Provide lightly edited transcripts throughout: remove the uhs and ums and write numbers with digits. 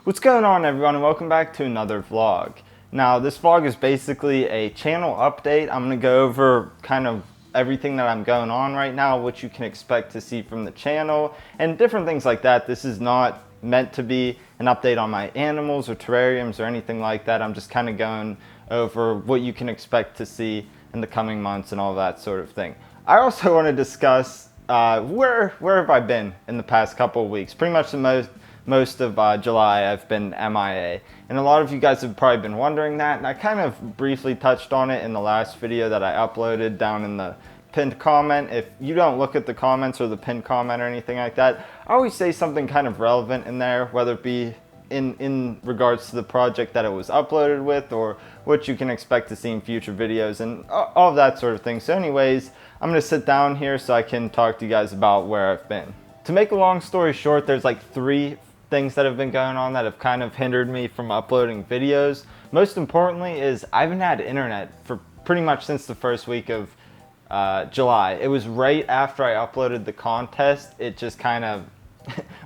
What's going on, everyone, and welcome back to another vlog. Now, this vlog is basically a channel update. I'm going to go over kind of everything that I'm going on right now, what you can expect to see from the channel, and different things like that. This is not meant to be an update on my animals or terrariums or anything like that. I'm just kind of going over what you can expect to see in the coming months and all that sort of thing. I also want to discuss where have I been in the past couple of weeks. Pretty much the most of July I've been MIA, and a lot of you guys have probably been wondering that, and I kind of briefly touched on it in the last video that I uploaded down in the pinned comment. If you don't look at the comments or the pinned comment or anything like that, I always say something kind of relevant in there, whether it be in regards to the project that it was uploaded with or what you can expect to see in future videos and all of that sort of thing. So anyways, I'm going to sit down here so I can talk to you guys about where I've been. To make a long story short, there's like 3 things that have been going on that have kind of hindered me from uploading videos. Most importantly is I haven't had internet for pretty much since the first week of July. It was right after I uploaded the contest. It just kind of,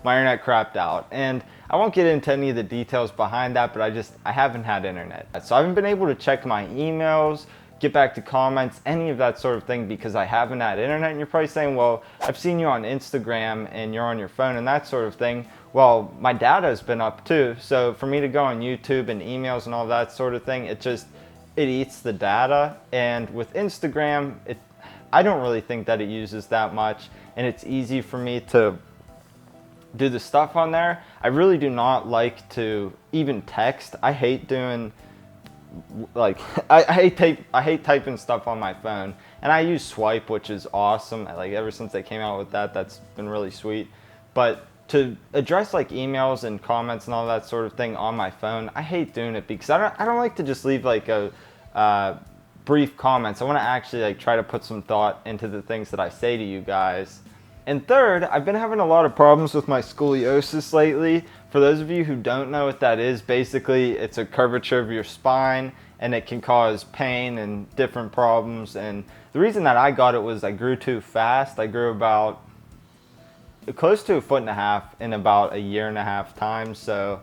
my internet crapped out. And I won't get into any of the details behind that, but I haven't had internet. So I haven't been able to check my emails, get back to comments, any of that sort of thing because I haven't had internet. And you're probably saying, well, I've seen you on Instagram and you're on your phone and that sort of thing. Well, my data has been up too. So for me to go on YouTube and emails and all that sort of thing, it eats the data. And with Instagram, I don't really think that it uses that much, and it's easy for me to do the stuff on there. I really do not like to even text. I hate doing like I hate typing stuff on my phone, and I use Swipe, which is awesome. Like ever since they came out with that, that's been really sweet. But to address like emails and comments and all that sort of thing on my phone, I hate doing it because I don't like to just leave like a brief comments. I want to actually like try to put some thought into the things that I say to you guys. And third, I've been having a lot of problems with my scoliosis lately. For those of you who don't know what that is, basically it's a curvature of your spine and it can cause pain and different problems. And the reason that I got it was I grew too fast. I grew about close to 1.5 feet in about 1.5 years time. So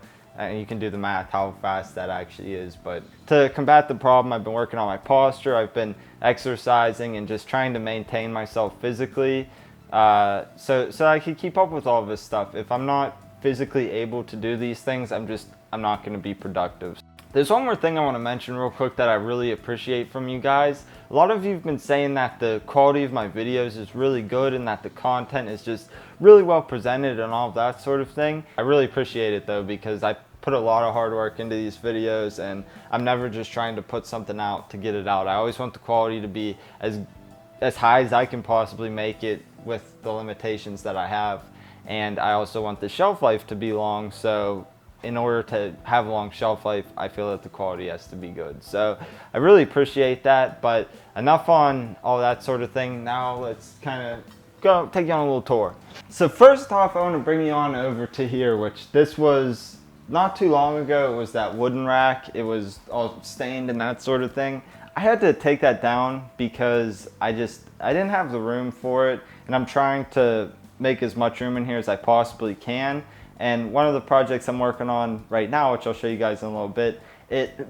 you can do the math how fast that actually is. But to combat the problem, I've been working on my posture. I've been exercising and just trying to maintain myself physically. So I can keep up with all of this stuff. If I'm not physically able to do these things, I'm not going to be productive. There's one more thing I want to mention real quick that I really appreciate from you guys. A lot of you have been saying that the quality of my videos is really good and that the content is just really well presented and all of that sort of thing. I really appreciate it though, because I put a lot of hard work into these videos and I'm never just trying to put something out to get it out. I always want the quality to be as high as I can possibly make it with the limitations that I have. And I also want the shelf life to be long, so in order to have a long shelf life, I feel that the quality has to be good. So I really appreciate that, but enough on all that sort of thing. Now let's kind of go take you on a little tour. So first off, I want to bring you on over to here, which this was not too long ago. It was that wooden rack. It was all stained and that sort of thing. I had to take that down because I didn't have the room for it, and I'm trying to make as much room in here as I possibly can. And one of the projects I'm working on right now, which I'll show you guys in a little bit,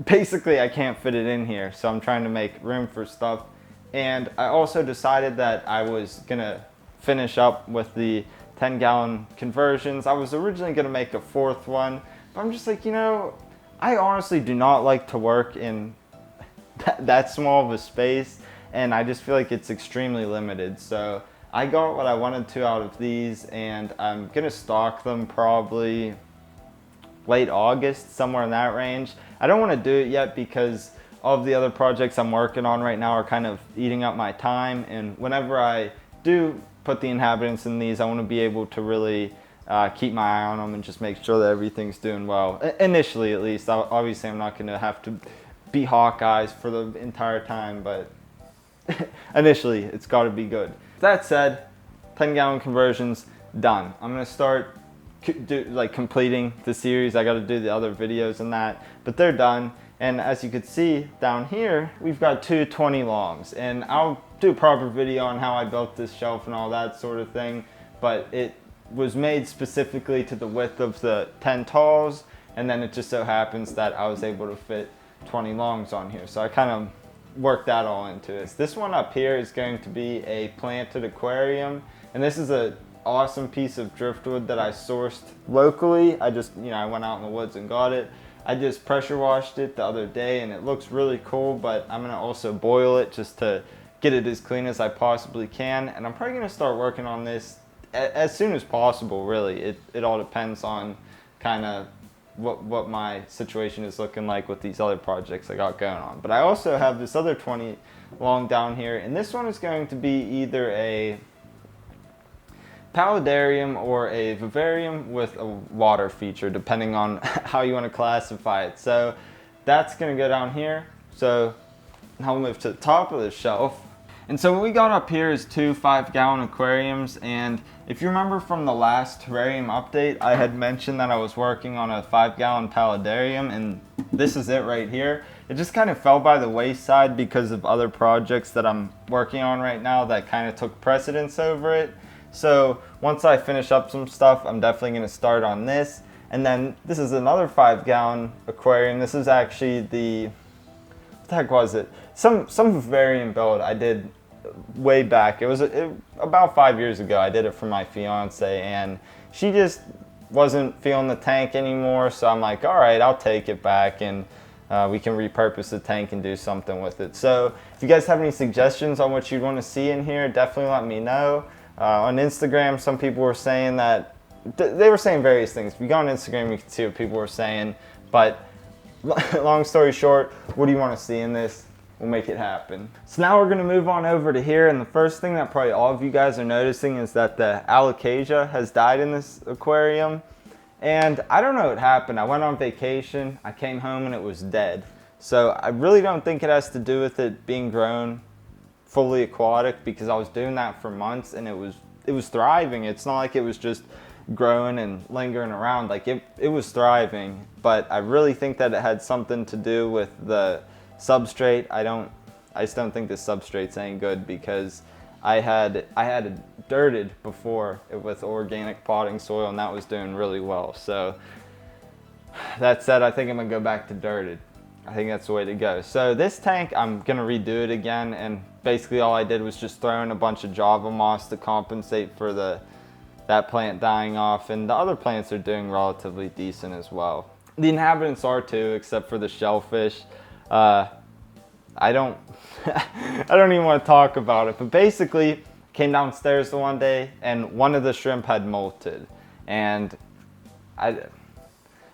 basically I can't fit it in here, so I'm trying to make room for stuff. And I also decided that I was gonna finish up with the 10-gallon conversions. I was originally gonna make a 4th one, but I'm just like, you know, I honestly do not like to work in that small of a space, and I just feel like it's extremely limited. So I got what I wanted to out of these, and I'm gonna stock them probably late August, somewhere in that range. I don't want to do it yet because all of the other projects I'm working on right now are kind of eating up my time, and whenever I do put the inhabitants in these, I want to be able to really keep my eye on them and just make sure that everything's doing well. Initially, at least. Obviously, I'm not going to have to be Hawkeyes for the entire time, but initially, it's got to be good. That said, 10-gallon conversions done. I'm gonna start completing the series. I got to do the other videos and that, but they're done. And as you can see down here, we've got 2 20 longs, and I'll do a proper video on how I built this shelf and all that sort of thing. But it was made specifically to the width of the 10 talls, and then it just so happens that I was able to fit 20 longs on here. So I kind of worked that all into it. This one up here is going to be a planted aquarium, and this is a awesome piece of driftwood that I sourced locally. I just, I went out in the woods and got it. I just pressure washed it the other day and it looks really cool, but I'm gonna also boil it just to get it as clean as I possibly can. And I'm probably gonna start working on this as soon as possible, really. It all depends on kind of what my situation is looking like with these other projects I got going on. But I also have this other 20 long down here, and this one is going to be either a paludarium or a vivarium with a water feature, depending on how you want to classify it. So that's going to go down here. So now we'll move to the top of the shelf. And so what we got up here is two 5-gallon aquariums, and if you remember from the last terrarium update, I had mentioned that I was working on a 5-gallon paludarium, and this is it right here. It just kind of fell by the wayside because of other projects that I'm working on right now that kind of took precedence over it. So once I finish up some stuff, I'm definitely going to start on this. And then this is another 5-gallon aquarium. This is actually what the heck was it? Some vivarium build I did way back. It was about 5 years ago. I did it for my fiance, and she just wasn't feeling the tank anymore. So I'm like, all right, I'll take it back, and we can repurpose the tank and do something with it. So if you guys have any suggestions on what you'd want to see in here, definitely let me know. On Instagram, some people were saying that they were saying various things. If you go on Instagram, you can see what people were saying. But long story short, what do you want to see in this? We'll make it happen. So now we're going to move on over to here, and the first thing that probably all of you guys are noticing is that the alocasia has died in this aquarium. And I don't know what happened. I went on vacation, I came home, and it was dead. So I really don't think it has to do with it being grown fully aquatic, because I was doing that for months and it was thriving. It's not like it was just growing and lingering around. Like it was thriving, but I really think that it had something to do with the substrate. I just don't think the substrate's any good, because I had it dirted before with organic potting soil, and that was doing really well. So that said, I think I'm gonna go back to dirted. I think that's the way to go. So this tank, I'm gonna redo it again, and basically all I did was just throw in a bunch of Java moss to compensate for that plant dying off, and the other plants are doing relatively decent as well. The inhabitants are too, except for the shellfish. I don't I don't even want to talk about it, but basically came downstairs the one day and one of the shrimp had molted, and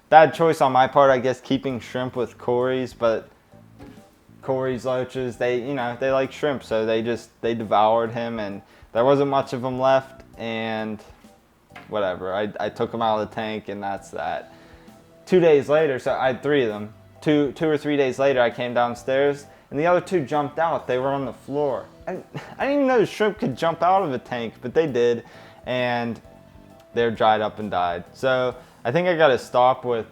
bad choice on my part, I guess, keeping shrimp with Corys, but Corys loaches, they like shrimp, so they devoured him, and there wasn't much of them left, and whatever. I took them out of the tank, and that's that. 2 days later, so I had 3 of them. 2 or 3 days later, I came downstairs, and the other 2 jumped out. They were on the floor. I didn't even know the shrimp could jump out of a tank, but they did, and they're dried up and died. So I think I got to stop with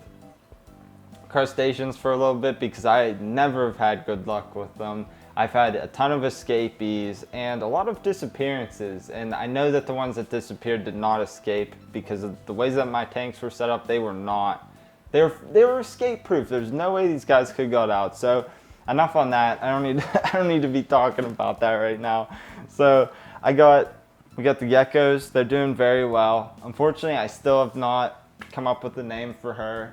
crustaceans for a little bit, because I never have had good luck with them. I've had a ton of escapees and a lot of disappearances, and I know that the ones that disappeared did not escape because of the ways that my tanks were set up. They were not. They were escape proof. There's no way these guys could have got out. So enough on that. I don't need to be talking about that right now. So we got the geckos. They're doing very well. Unfortunately, I still have not come up with a name for her.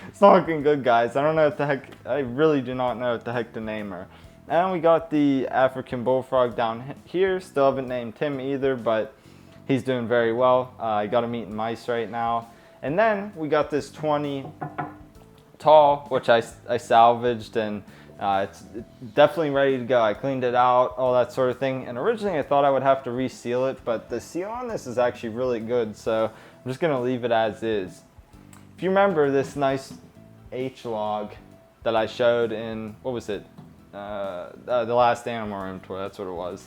It's not looking good, guys. I don't know what the heck. I really do not know what the heck to name her. And we got the African bullfrog down here. Still haven't named him either, but he's doing very well. I got him eating mice right now. And then we got this 20 tall, which I salvaged, and it's definitely ready to go. I cleaned it out, all that sort of thing. And originally I thought I would have to reseal it, but the seal on this is actually really good, so I'm just gonna leave it as is. If you remember this nice H log that I showed in, what was it? The last animal room tour, that's what it was.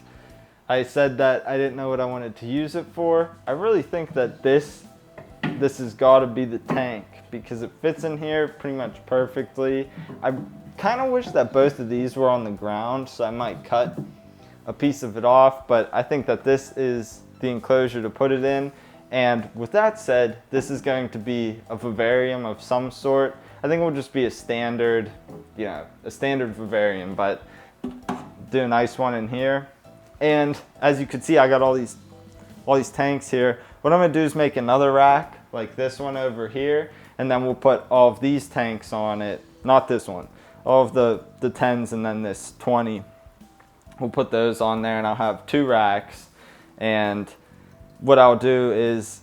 I said that I didn't know what I wanted to use it for. I really think that this has got to be the tank, because it fits in here pretty much perfectly. I kind of wish that both of these were on the ground, so I might cut a piece of it off, but I think that this is the enclosure to put it in. And with that said, this is going to be a vivarium of some sort. I think it will just be a standard, a standard vivarium, but do a nice one in here. And as you can see, I got all these tanks here. What I'm gonna do is make another rack like this one over here, and then we'll put all of these tanks on it. Not this one, all of the 10s and then this 20. We'll put those on there, and I'll have 2 racks. And what I'll do is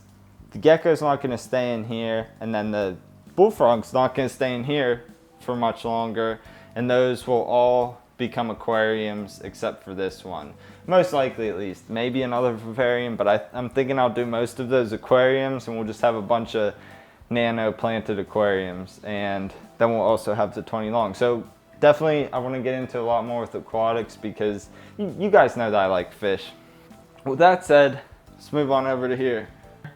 the gecko's not gonna stay in here, and then the bullfrog's not gonna stay in here for much longer, and those will all become aquariums except for this one. Most likely, at least. Maybe another vivarium, but I'm thinking I'll do most of those aquariums, and we'll just have a bunch of nano planted aquariums, and then we'll also have the 20 long. So definitely I want to get into a lot more with aquatics, because you guys know that I like fish. With that said, let's move on over to here.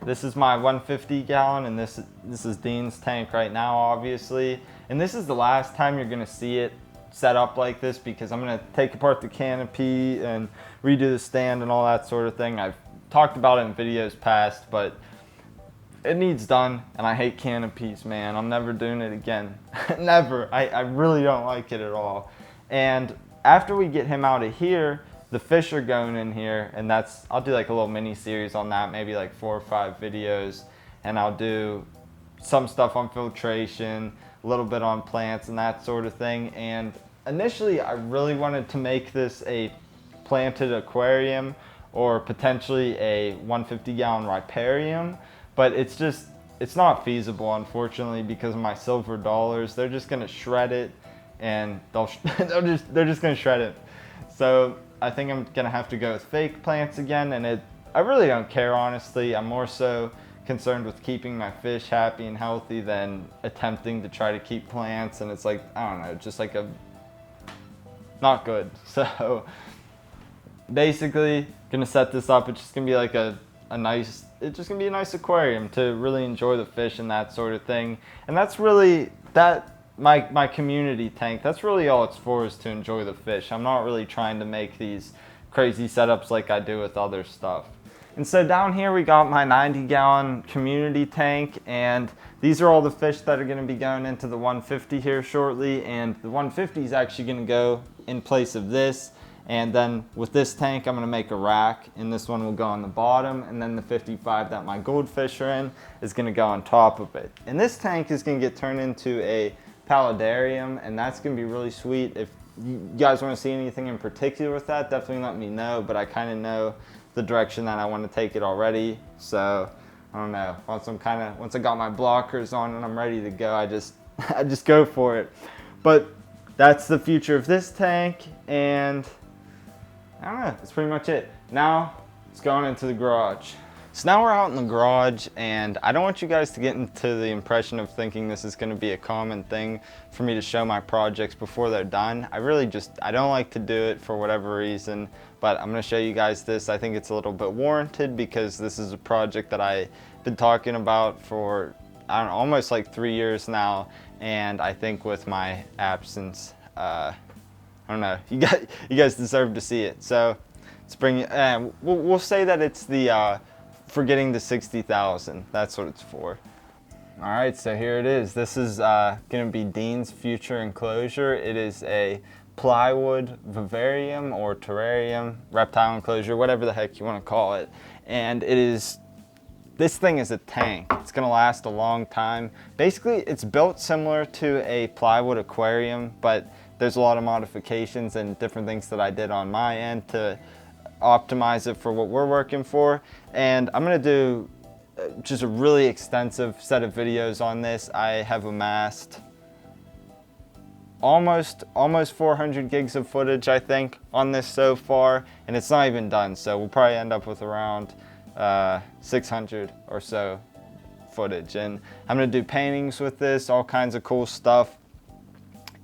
This is my 150 gallon, and this is Dean's tank right now, obviously. And this is the last time you're gonna see it set up like this, because I'm gonna take apart the canopy and redo the stand and all that sort of thing. I've talked about it in videos past, but it needs done, and I hate canopies, man. I'm never doing it again. Never. I really don't like it at all. And after we get him out of here, the fish are going in here, and I'll do like a little mini series on that, maybe like 4 or 5 videos, and I'll do some stuff on filtration, a little bit on plants and that sort of thing. And initially I really wanted to make this a planted aquarium, or potentially a 150 gallon riparium, but it's not feasible, unfortunately, because of my silver dollars. They're just gonna shred it, and they're just gonna shred it. So I think I'm gonna have to go with fake plants again, and I really don't care, honestly. I'm more so concerned with keeping my fish happy and healthy than attempting to try to keep plants, and it's like, I don't know, just like not good. So basically gonna set this up. It's just gonna be like it's just gonna be a nice aquarium to really enjoy the fish and that sort of thing. And that's really my community tank, that's really all it's for, is to enjoy the fish. I'm not really trying to make these crazy setups like I do with other stuff. And so down here we got my 90 gallon community tank, and these are all the fish that are going to be going into the 150 here shortly. And the 150 is actually going to go in place of this, and then with this tank I'm going to make a rack, and this one will go on the bottom, and then the 55 that my goldfish are in is going to go on top of it. And this tank is going to get turned into a paludarium, and that's going to be really sweet. If you guys want to see anything in particular with that, definitely let me know, but I kind of know the direction that I want to take it already. So I don't know, once I got my blockers on and I'm ready to go, I just go for it. But that's the future of this tank, and I don't know, that's pretty much it. Now let's go on into the garage. So now we're out in the garage, and I don't want you guys to get into the impression of thinking this is going to be a common thing for me to show my projects before they're done. I don't like to do it for whatever reason, but I'm going to show you guys this. I think it's a little bit warranted, because this is a project that I've been talking about for, I don't know, almost like 3 years now, and I think with my absence, I don't know, you guys deserve to see it. So let's bring it, we'll say that it's the for getting to 60,000. That's what it's for. All right, so here it is. This is gonna be Dean's future enclosure. It is a plywood vivarium or terrarium, reptile enclosure, whatever the heck you wanna call it. And this thing is a tank. It's gonna last a long time. Basically, it's built similar to a plywood aquarium, but there's a lot of modifications and different things that I did on my end to optimize it for what we're working for. And I'm gonna do just a really extensive set of videos on this. I have amassed almost 400 gigs of footage, I think, on this so far, and it's not even done, so we'll probably end up with around 600 or so footage. And I'm gonna do paintings with this, all kinds of cool stuff,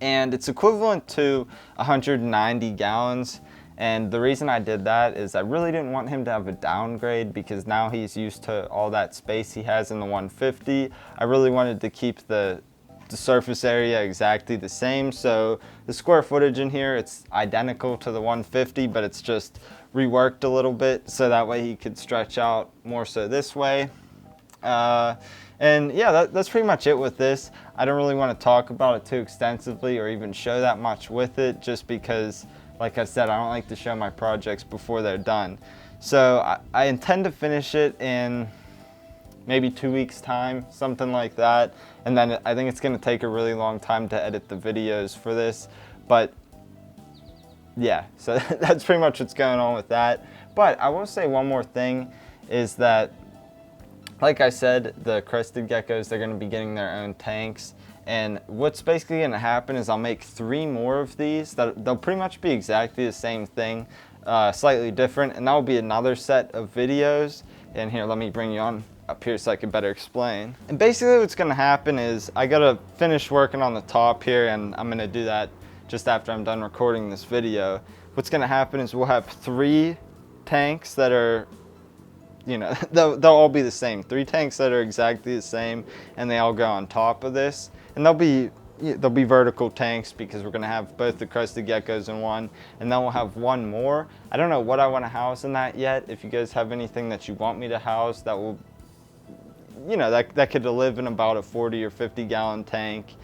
and it's equivalent to 190 gallons. And the reason I did that is I really didn't want him to have a downgrade, because now he's used to all that space he has in the 150. I really wanted to keep the the surface area exactly the same. So the square footage in here, it's identical to the 150, but it's just reworked a little bit so that way he could stretch out more so this way. And yeah, that's pretty much it with this. I don't really want to talk about it too extensively or even show that much with it, just because, like I said, I don't like to show my projects before they're done. So I intend to finish it in maybe 2 weeks time, something like that. And then I think it's going to take a really long time to edit the videos for this. But yeah, so that's pretty much what's going on with that. But I will say one more thing is that, like I said, the crested geckos, they're going to be getting their own tanks. And what's basically going to happen is I'll make 3 more of these. They'll pretty much be exactly the same thing, slightly different. And that will be another set of videos. And here, let me bring you on up here so I can better explain. And basically what's going to happen is I got to finish working on the top here, and I'm going to do that just after I'm done recording this video. What's going to happen is we'll have 3 tanks that are, you know, they'll all be the same. 3 tanks that are exactly the same, and they all go on top of this. And they'll be vertical tanks because we're going to have both the crested geckos in one, and then we'll have one more. I don't know what I want to house in that yet. If you guys have anything that you want me to house that will, you know, that could live in about a 40 or 50 gallon tank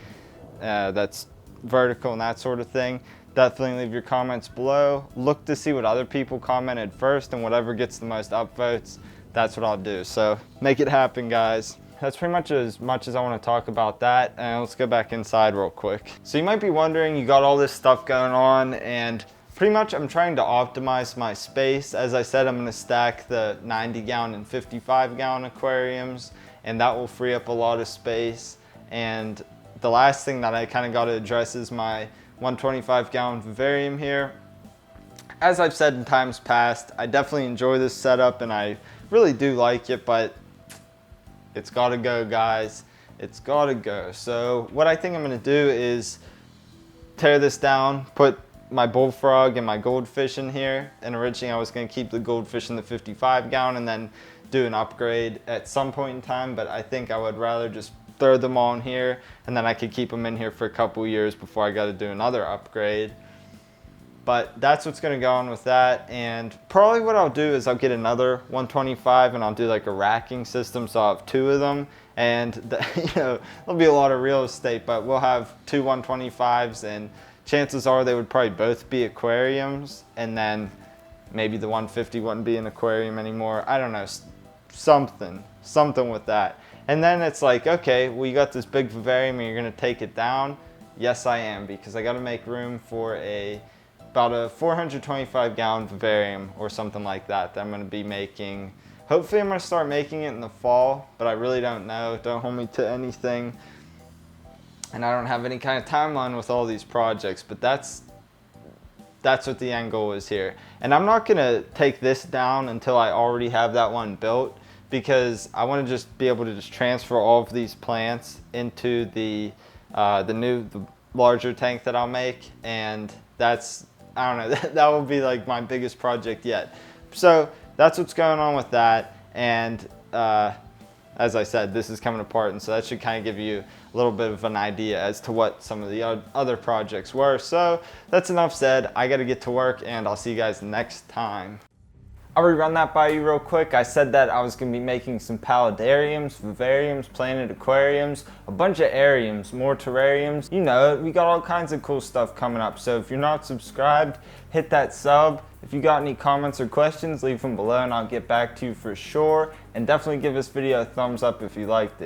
that's vertical and that sort of thing, definitely leave your comments below. Look to see what other people commented first, and whatever gets the most upvotes, that's what I'll do. So make it happen, guys. That's pretty much as I want to talk about that, and let's go back inside real quick. So you might be wondering, you got all this stuff going on, and pretty much I'm trying to optimize my space. As I said, I'm going to stack the 90 gallon and 55 gallon aquariums, and that will free up a lot of space. And the last thing that I kind of got to address is my 125 gallon vivarium here. As I've said in times past, I definitely enjoy this setup and I really do like it, but it's got to go, guys. It's got to go. So what I think I'm going to do is tear this down, put my bullfrog and my goldfish in here. And originally I was going to keep the goldfish in the 55 gallon and then do an upgrade at some point in time, but I think I would rather just throw them all in here, and then I could keep them in here for a couple years before I got to do another upgrade. But that's what's going to go on with that. And probably what I'll do is I'll get another 125 and I'll do like a racking system, so I'll have 2 of them. And you know, there'll be a lot of real estate, but we'll have 2 125s, and chances are they would probably both be aquariums, and then maybe the 150 wouldn't be an aquarium anymore. I don't know, something with that. And then it's like, okay, well, you got this big vivarium and you're going to take it down. Yes, I am, because I got to make room for about a 425 gallon vivarium or something like that I'm going to be making. Hopefully I'm going to start making it in the fall, but I really don't know. Don't hold me to anything. And I don't have any kind of timeline with all these projects, but that's what the end goal is here. And I'm not going to take this down until I already have that one built, because I want to just be able to just transfer all of these plants into the larger tank that I'll make. And that's, I don't know, that will be like my biggest project yet. So that's what's going on with that. And as I said, this is coming apart, and so that should kind of give you a little bit of an idea as to what some of the other projects were. So that's enough said. I got to get to work, and I'll see you guys next time. I'll rerun that by you real quick. I said that I was going to be making some paludariums, vivariums, planted aquariums, a bunch of ariums, more terrariums. You know, we got all kinds of cool stuff coming up. So if you're not subscribed, hit that sub. If you got any comments or questions, leave them below and I'll get back to you for sure. And definitely give this video a thumbs up if you liked it.